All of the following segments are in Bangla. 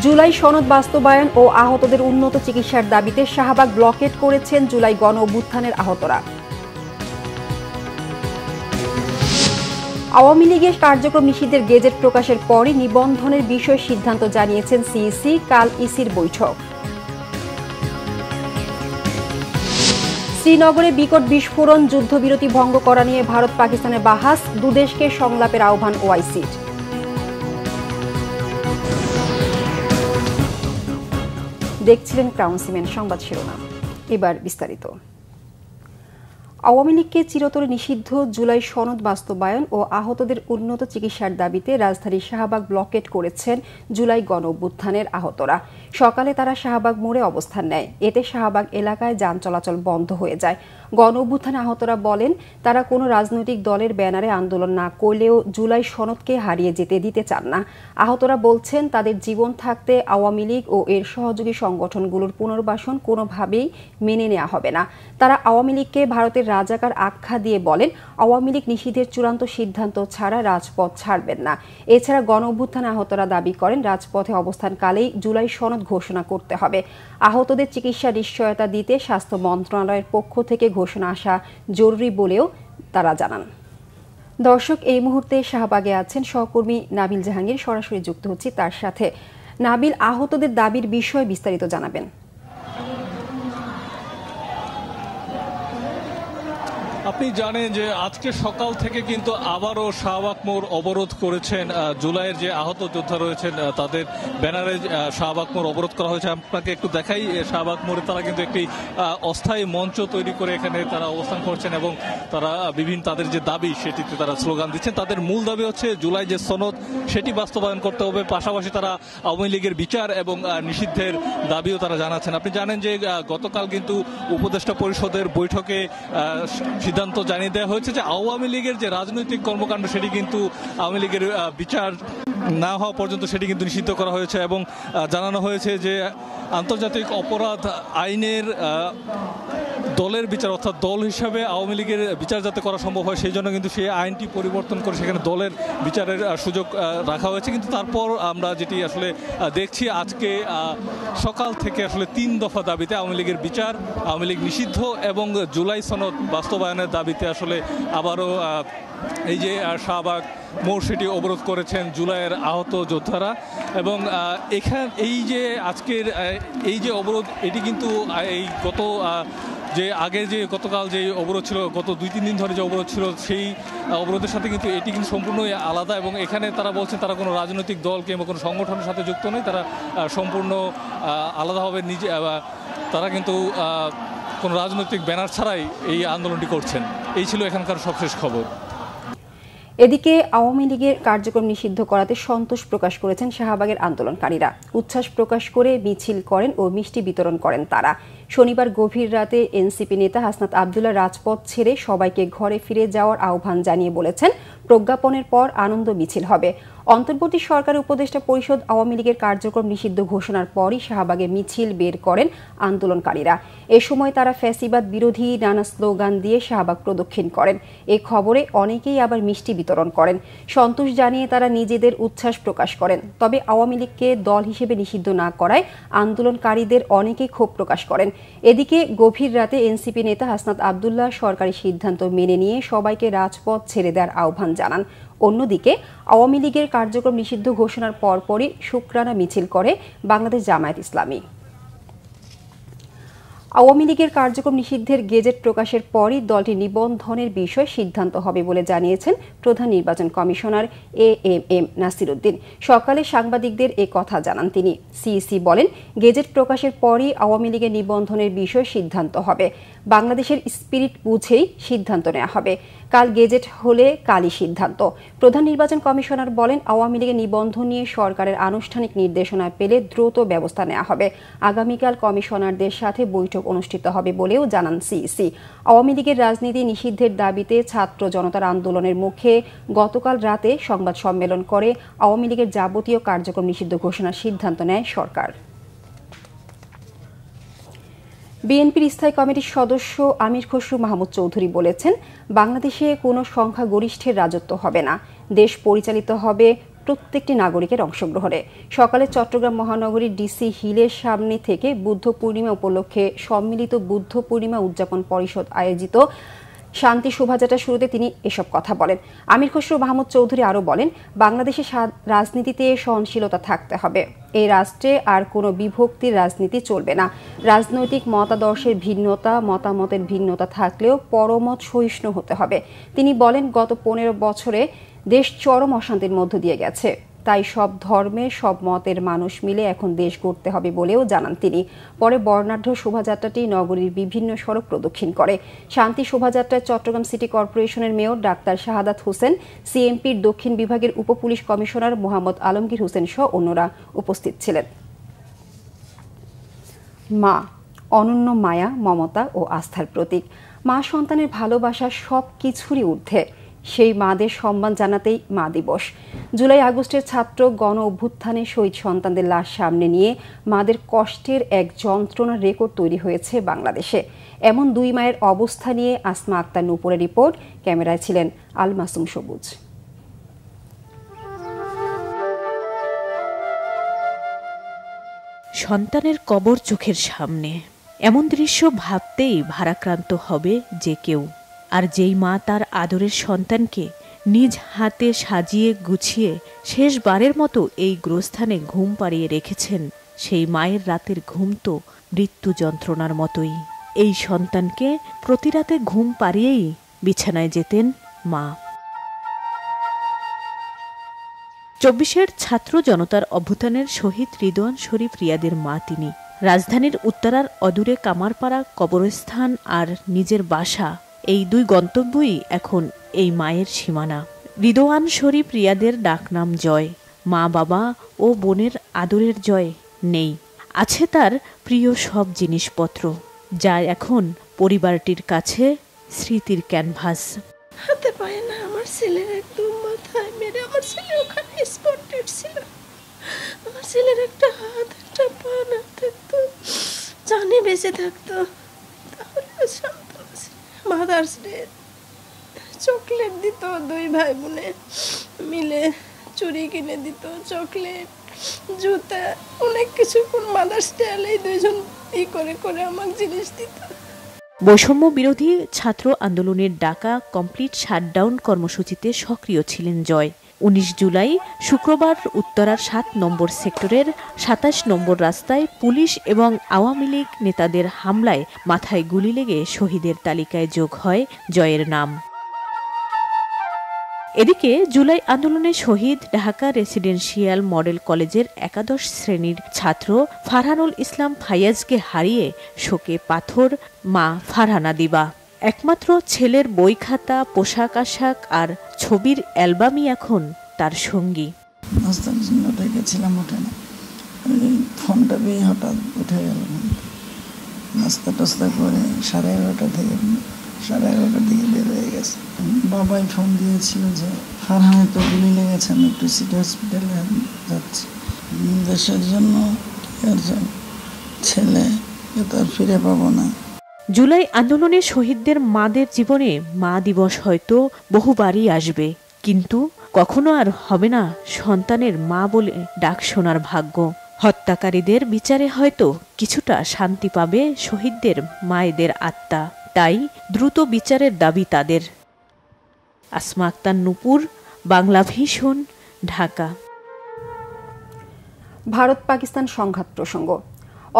জুলাই সনদ বাস্তবায়ন ও আহতদের উন্নত চিকিৎসার দাবিতে শাহবাগ ব্লকেট করেছেন জুলাই গণ অভ্যুত্থানের আহতরা। আওয়ামী লীগের কার্যক্রম নিষিদ্ধের গেজেট প্রকাশের পরই নিবন্ধনের বিষয়ে সিদ্ধান্ত জানিয়েছেন সিইসি। কাল ইসির বৈঠক। শ্রীনগরে বিকট বিস্ফোরণ, যুদ্ধবিরতি ভঙ্গ করা নিয়ে ভারত পাকিস্তানের বাহাস, দুদেশকে সংলাপের আহ্বান ওআইসির। দেখছিলেন ক্রাউন সিমেন্ট সংবাদ শিরোনাম, এবার বিস্তারিত। আওয়ামী লীগকে চিরতরে নিষিদ্ধ জুলাই সনদ বাস্তবায়ন ও আহতদের উন্নত চিকিৎসার দাবিতে রাজধানীর শাহবাগ ব্লকেট করেছেন জুলাই গণ অভ্যুত্থানের আহতরা। সকালে তারা শাহবাগ মোড়ে অবস্থান নেয়। এতে শাহবাগ এলাকায় যান চলাচল বন্ধ হয়ে যায়। গণ অভ্যুত্থানে আহতরা বলেন, তারা কোনো রাজনৈতিক দলের ব্যানারে আন্দোলন না করলেও জুলাই সনদকে হারিয়ে যেতে দিতে চান না। আহতরা বলছেন, তাদের জীবন থাকতে আওয়ামী লীগ ও এর সহযোগী সংগঠনগুলোর পুনর্বাসন কোনোভাবেই মেনে নেওয়া হবে না। তারা আওয়ামী লীগকে ভারতের রাজাকার আখ্যা দিয়ে বলেন, আওয়ামী লীগ নিষিদ্ধের চূড়ান্ত সিদ্ধান্ত ছাড়া রাজপথ ছাড়বেন না। এছাড়া গণ অভ্যুত্থানে আহতরা দাবি করেন, রাজপথে অবস্থানকালেই জুলাই সনদ ঘোষণা করতে হবে। আহতদের চিকিৎসা নিশ্চয়তা দিতে স্বাস্থ্য মন্ত্রণালয়ের পক্ষ থেকে ঘোষণা আসা জরুরি বলেও তারা জানান। দর্শক, এই মুহূর্তে শাহবাগে আছেন সহকর্মী নাবিল জাহাঙ্গীর। সরাসরি যুক্ত হচ্ছি তার সাথে। নাবিল, আহতদের দাবির বিষয়ে বিস্তারিত জানাবেন। আপনি জানেন যে আজকে সকাল থেকে কিন্তু আবারও শাহবাগ মোড় অবরোধ করেছেন। জুলাইয়ের যে আহত যোদ্ধা রয়েছেন তাদের ব্যানারে শাহবাগ মোড় অবরোধ করা হয়েছে। আপনাকে একটু দেখাই, শাহবাগ মোড়ে তারা কিন্তু একটি অস্থায়ী মঞ্চ তৈরি করে এখানে তারা অবস্থান করছেন এবং তারা বিভিন্ন তাদের যে দাবি সেটিতে তারা স্লোগান দিচ্ছেন। তাদের মূল দাবি হচ্ছে জুলাই যে সনদ সেটি বাস্তবায়ন করতে হবে। পাশাপাশি তারা আওয়ামী লীগের বিচার এবং নিষিদ্ধের দাবিও তারা জানাচ্ছেন। আপনি জানেন যে গতকাল কিন্তু উপদেষ্টা পরিষদের বৈঠকে সিদ্ধান্ত জানিয়ে দেওয়া হয়েছে যে আওয়ামী লীগের যে রাজনৈতিক কর্মকাণ্ড সেটি কিন্তু আওয়ামী লীগের বিচার না হওয়া পর্যন্ত সেটি কিন্তু নিষিদ্ধ করা হয়েছে এবং জানানো হয়েছে যে আন্তর্জাতিক অপরাধ আইনের দলের বিচার, অর্থাৎ দল হিসাবে আওয়ামী লীগের বিচার যাতে করা সম্ভব হয় সেই জন্য কিন্তু সেই আইনটি পরিবর্তন করে সেখানে দলের বিচারের সুযোগ রাখা হয়েছে। কিন্তু তারপর আমরা যেটি আসলে দেখছি, আজকে সকাল থেকে আসলে 3 দফা দাবিতে আওয়ামী লীগের বিচার, আওয়ামী লীগ নিষিদ্ধ এবং জুলাই সনদ বাস্তবায়নের দাবিতে আসলে আবারও এই যে শাহবাগ মোড় সেটি অবরোধ করেছেন জুলাইয়ের আহত যোদ্ধারা। এবং এখানে এই যে আজকের এই যে অবরোধ, এটি কিন্তু এই যে আগে যে গতকাল যে অবরোধ ছিল, গত 2-3 দিন ধরে যে অবরোধ ছিল, সেই অবরোধের সাথে কিন্তু এটি কিন্তু সম্পূর্ণই আলাদা। এবং এখানে তারা বলছেন তারা কোনো রাজনৈতিক দল কিংবা কোনো সংগঠনের সাথে যুক্ত নয়, তারা সম্পূর্ণ আলাদাভাবে তারা কিন্তু কোনো রাজনৈতিক ব্যানার ছাড়াই এই আন্দোলনটি করছেন। এই ছিল এখানকার সবশেষ খবর। এদিকে আওয়ামী লীগের কার্যক্রম নিষিদ্ধ করাতে সন্তোষ প্রকাশ করেছেন শাহবাগের আন্দোলনকারীরা। উচ্ছ্বাস প্রকাশ করে মিছিল করেন ও মিষ্টি বিতরণ করেন তারা। শনিবার গভীর রাতে এনসিপি নেতা হাসনাত আবদুল্লাহ রাজপথ ছেড়ে সবাইকে ঘরে ফিরে যাওয়ার আহ্বান জানিয়ে বলেছেন, প্রজ্ঞাপনের পর আনন্দ মিছিল হবে। অন্তর্বর্তী সরকার উপদেষ্টা পরিষদ আওয়ামী লীগের কার্যক্রম নিষিদ্ধ ঘোষণার পরই শাহবাগে মিছিল বের করেন আন্দোলনকারীরা। এ সময় তারা ফ্যাসিবাদ বিরোধী নানা স্লোগান দিয়ে শাহবাগ প্রদক্ষিণ করেন। এ খবরে অনেকেই আবার মিষ্টি বিতরণ করেন। সন্তোষ জানিয়ে তারা নিজেদের উচ্ছ্বাস প্রকাশ করেন। তবে আওয়ামী লীগকে দল হিসেবে নিষিদ্ধ না করায় আন্দোলনকারীদের অনেকেই ক্ষোভ প্রকাশ করেন। এদিকে গভীর রাতে এনসিপি নেতা হাসনাত আবদুল্লাহ সরকারি সিদ্ধান্ত মেনে নিয়ে সবাইকে রাজপথ ছেড়ে দেওয়ার আহ্বান জানান। অন্যদিকে আওয়ামী লীগের কার্যক্রম নিষিদ্ধ ঘোষণার পরপরই শুকরানা মিছিল করে বাংলাদেশ জামায়াত ইসলামী। আওয়ামী লীগের কার্যক্রম নিষিদ্ধের গেজেট প্রকাশের পরই দলটি নিবন্ধনের বিষয়ে সিদ্ধান্ত হবে বলে জানিয়েছেন প্রধান নির্বাচন কমিশনার এএমএম নাসির উদ্দিন। সকালে সাংবাদিকদের এ কথা জানান তিনি। সিইসি বলেন, গেজেট প্রকাশের পরই আওয়ামী লীগের নিবন্ধনের বিষয়ে সিদ্ধান্ত হবে। বাংলাদেশের স্পিরিট বুঝেই সিদ্ধান্ত নেওয়া হবে। কাল গেজেট হলে কালই সিদ্ধান্ত। প্রধান নির্বাচন কমিশনার বলেন, আওয়ামী লীগের নিবন্ধন নিয়ে সরকারের আনুষ্ঠানিক নির্দেশনা পেলে দ্রুত ব্যবস্থা নেওয়া হবে। আগামীকাল কমিশনারদের সাথে বৈঠক অনুষ্ঠিত হবে বলেও জানান সিইসি। আওয়ামী লীগের রাজনীতি নিষিদ্ধের দাবিতে ছাত্র জনতার আন্দোলনের মুখে গতকাল রাতে সংবাদ সম্মেলন করে আওয়ামী লীগের যাবতীয় কার্যক্রম নিষিদ্ধ ঘোষণার সিদ্ধান্ত নেয় সরকার। বিএনপির স্থায়ী কমিটির সদস্য আমির খসরু মাহমুদ চৌধুরী বলেছেন, বাংলাদেশে কোনো সংখ্যাগরিষ্ঠের রাজত্ব হবে না। দেশ পরিচালিত হবে প্রত্যেকটি নাগরিকের অংশগ্রহণে। সকালে চট্টগ্রাম মহানগরীর ডিসি হিলের সামনে থেকে বুদ্ধ পূর্ণিমা উপলক্ষে সম্মিলিত বুদ্ধ পূর্ণিমা উদযাপন পরিষদ আয়োজিত শান্তি শোভাযাত্রার শুরুতে তিনি এসব কথা বলেন। আমির খসরু মাহমুদ চৌধুরী আরও বলেন, বাংলাদেশের রাজনীতিতে সহনশীলতা থাকতে হবে। এই রাষ্ট্রে আর কোনো বিভক্তির রাজনীতি চলবে না। রাজনৈতিক মতাদর্শের ভিন্নতা, মতামতের ভিন্নতা থাকলেও পরমত সহিষ্ণু হতে হবে। তিনি বলেন, গত 15 বছরে দেশ চরম অশান্তির মধ্য দিয়ে গেছে। তাই সব ধর্মের, সব মতের মানুষ মিলে এখন দেশ গড়তে হবে বলেও জানান তিনি। পরে বর্ণাঢ্য শোভাযাত্রাটি নগরীর বিভিন্ন সড়ক প্রদক্ষিণ করে। শান্তি শোভাযাত্রায় চট্টগ্রাম সিটি কর্পোরেশনের মেয়র ডাক্তার শাহাদাত হোসেন, সিএমপির দক্ষিণ বিভাগের উপপুলিশ কমিশনার মোহাম্মদ আলমগীর হোসেন সহ অন্যরা উপস্থিত ছিলেন। মা অনন্য মায়া, মমতা ও আস্থার প্রতীক। মা সন্তানের ভালোবাসা সব কিছুরই ঊর্ধ্বে। সেই মাদের সম্মান জানাতেই মা দিবস। জুলাই আগস্টের ছাত্র গণ অভ্যুত্থানে শহীদ সন্তানদের লাশ সামনে নিয়ে মাদের কষ্টের এক যন্ত্রণার রেকর্ড তৈরি হয়েছে বাংলাদেশে। এমন দুই মায়ের অবস্থা নিয়ে আসমা আক্তার নূপুরের রিপোর্ট। ক্যামেরায় ছিলেন আল মাসুম সবুজ। সন্তানের কবর চোখের সামনে, এমন দৃশ্য ভাবতেই ভারাক্রান্ত হবে যে কেউ। আর যেই মা তার আদরের সন্তানকে নিজ হাতে সাজিয়ে গুছিয়ে শেষবারের মতো এই গ্রস্থানে ঘুম পাড়িয়ে রেখেছেন, সেই মায়ের রাতের ঘুম তো মৃত্যু যন্ত্রণার মতোই। এই সন্তানকে প্রতি রাতে ঘুম পাড়িয়েই বিছানায় যেতেন মা। 24-এর ছাত্র জনতার অভ্যুত্থানের শহীদ রিদওয়ান শরীফ রিয়াদের মা তিনি। রাজধানীর উত্তরার অদূরে কামারপাড়া কবরস্থান আর নিজের বাসা, এই দুই গন্তব্যই এখন এই মায়ের সীমানা। রিদওয়ান শরীফ রিয়াদের ডাকনাম জয়। মা, বাবা ও বোনের আদরের জয় নেই, আছে তার প্রিয় সব জিনিসপত্র, যা এখন পরিবারটির কাছে স্মৃতির ক্যানভাস। হাতে পায় না আমার ছেলের একদম মাথায় মেরে, আমার ছেলে ওখানে স্পটেড ছিল। আমার ছেলের একটা হাত, একটা পা না থাকতো, জানে বেঁচে থাকতো, তাহলে মাদার্স ডে চকলেট দিত, দুই ভাই বোনে মিলে চুড়ি কিনে দিত, চকলেট, জুতা, অনেক কিছু। কোন মাদার্স ডে এলেই দুইজন করে করে আমাকে জিনিস দিত। বৈষম্য বিরোধী ছাত্র আন্দোলনের ডাকা কমপ্লিট শাটডাউন কর্মসূচিতে সক্রিয় ছিলেন জয়। 19 জুলাই শুক্রবার উত্তরার 7 নম্বর সেক্টরের 27 নম্বর রাস্তায় পুলিশ এবং আওয়ামী লীগ নেতাদের হামলায় মাথায় গুলি লেগে শহীদের তালিকায় যোগ হয় জয়ের নাম। এদিকে জুলাই আন্দোলনে শহীদ ঢাকা রেসিডেন্সিয়াল মডেল কলেজের 11 শ্রেণীর ছাত্র ফারহানুল ইসলাম ফাইয়াজকে হারিয়ে শোকে পাথর মা ফারহানা দিবা। একমাত্র ছেলের বই খাতা, পোশাক আশাক আর ছবির অ্যালবামই এখন তার সঙ্গী। নাস্তার জন্য ডেকেছিলাম, ওঠে না, ফোনটা পেয়ে হঠাৎ উঠে গেল। নাস্তা টাস্তা করে 11:30 দিকে বের হয়ে গেছে। বাবাই ফোন দিয়েছিল যে ফারহানে তো গুলি লেগেছে, আমি একটু সিটি হসপিটালে যাচ্ছি। দেশের জন্য ছেলে তো আর ফিরে পাবো না। জুলাই আন্দোলনে শহীদদের মাদের জীবনে মা দিবস হয়তো বহুবারই আসবে, কিন্তু কখনো আর হবে না সন্তানের মা বলে ডাক শোনার ভাগ্য। হত্যাকারীদের বিচারে হয়তো কিছুটা শান্তি পাবে শহীদদের মায়েদের আত্মা, তাই দ্রুত বিচারের দাবি তাদের। আসমা আক্তার নূপুর, বাংলা ভিশন, ঢাকা। ভারত পাকিস্তান সংঘাত প্রসঙ্গ।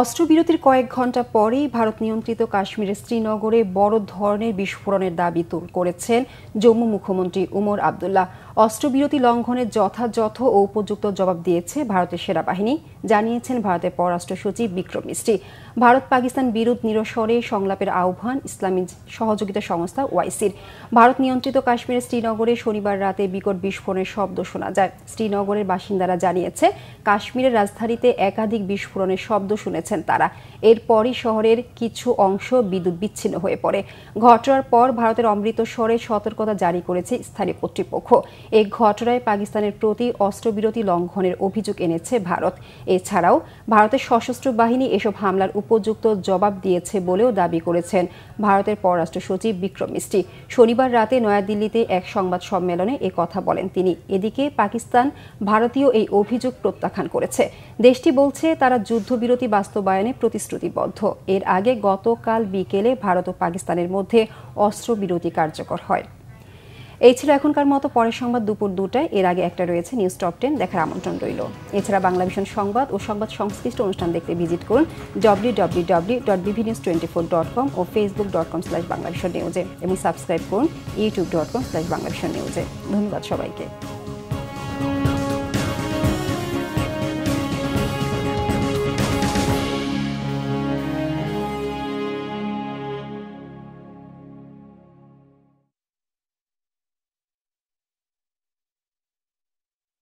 অস্ত্রবিরতির কয়েক ঘণ্টা পরেই ভারত নিয়ন্ত্রিত কাশ্মীরের শ্রীনগরে বড় ধরনের বিস্ফোরণের দাবি করেছেন জম্মু মুখ্যমন্ত্রী উমর আবদুল্লাহ। অস্ত্রবিরতি লঙ্ঘনের যথাযথ ও উপযুক্ত জবাব দিয়েছে ভারতের সেনাবাহিনী, জানিয়েছেন ভারতের পররাষ্ট্র সচিব বিক্রম মিস্ত্রি। ভারত পাকিস্তান বিরোধ নিরসনে সংলাপের আহ্বান ইসলামী সহযোগিতা সংস্থা ওআইসির। ভারত নিয়ন্ত্রিত কাশ্মীরের শ্রীনগরে শনিবার রাতে বিকট বিস্ফোরণের শব্দ শোনা যায়। শ্রীনগরের বাসিন্দারা জানিয়েছে, কাশ্মীরের রাজধানীতে একাধিক বিস্ফোরণের শব্দ শুনেছেন তারা। এরপরই শহরের কিছু অংশ বিদ্যুৎ বিচ্ছিন্ন হয়ে পড়ে। ঘটনার পর ভারতের অমৃতসরে সতর্কতা জারি করেছে স্থানীয় কর্তৃপক্ষ। এই ঘটনায় পাকিস্তানের প্রতি অস্ত্রবিরতি লঙ্ঘনের অভিযোগ এনেছে ভারত। এছাড়াও ভারতের সশস্ত্র বাহিনী এসব হামলার উপযুক্ত জবাব দিয়েছে বলেও দাবি করেছেন ভারতের পররাষ্ট্র সচিব বিক্রম মিস্ত্রি। শনিবার রাতে নয়াদিল্লিতে এক সংবাদ সম্মেলনে এ কথা বলেন তিনি। এদিকে পাকিস্তান ভারতীয় এই অভিযোগ প্রত্যাখ্যান করেছে। দেশটি বলছে তারা যুদ্ধবিরতি বাস্তবায়নে প্রতিশ্রুতিবদ্ধ। এর আগে গতকাল বিকেলে ভারত ও পাকিস্তানের মধ্যে অস্ত্রবিরতি কার্যকর হয়। এই ছিল এখনকার মতো। পরের সংবাদ দুপুর 2টায়। এর আগে একটা রয়েছে নিউজ টপ 10 দেখার আমন্ত্রণ রইল। এছাড়া বাংলাভিশন সংবাদ ও সংবাদ সংশ্লিষ্ট অনুষ্ঠান দেখতে ভিজিট করুন www.bbnews24.com ও facebook.com/banglavishnewse এবং সাবস্ক্রাইব করুন youtube.com/banglavishnewse। ধন্যবাদ সবাইকে।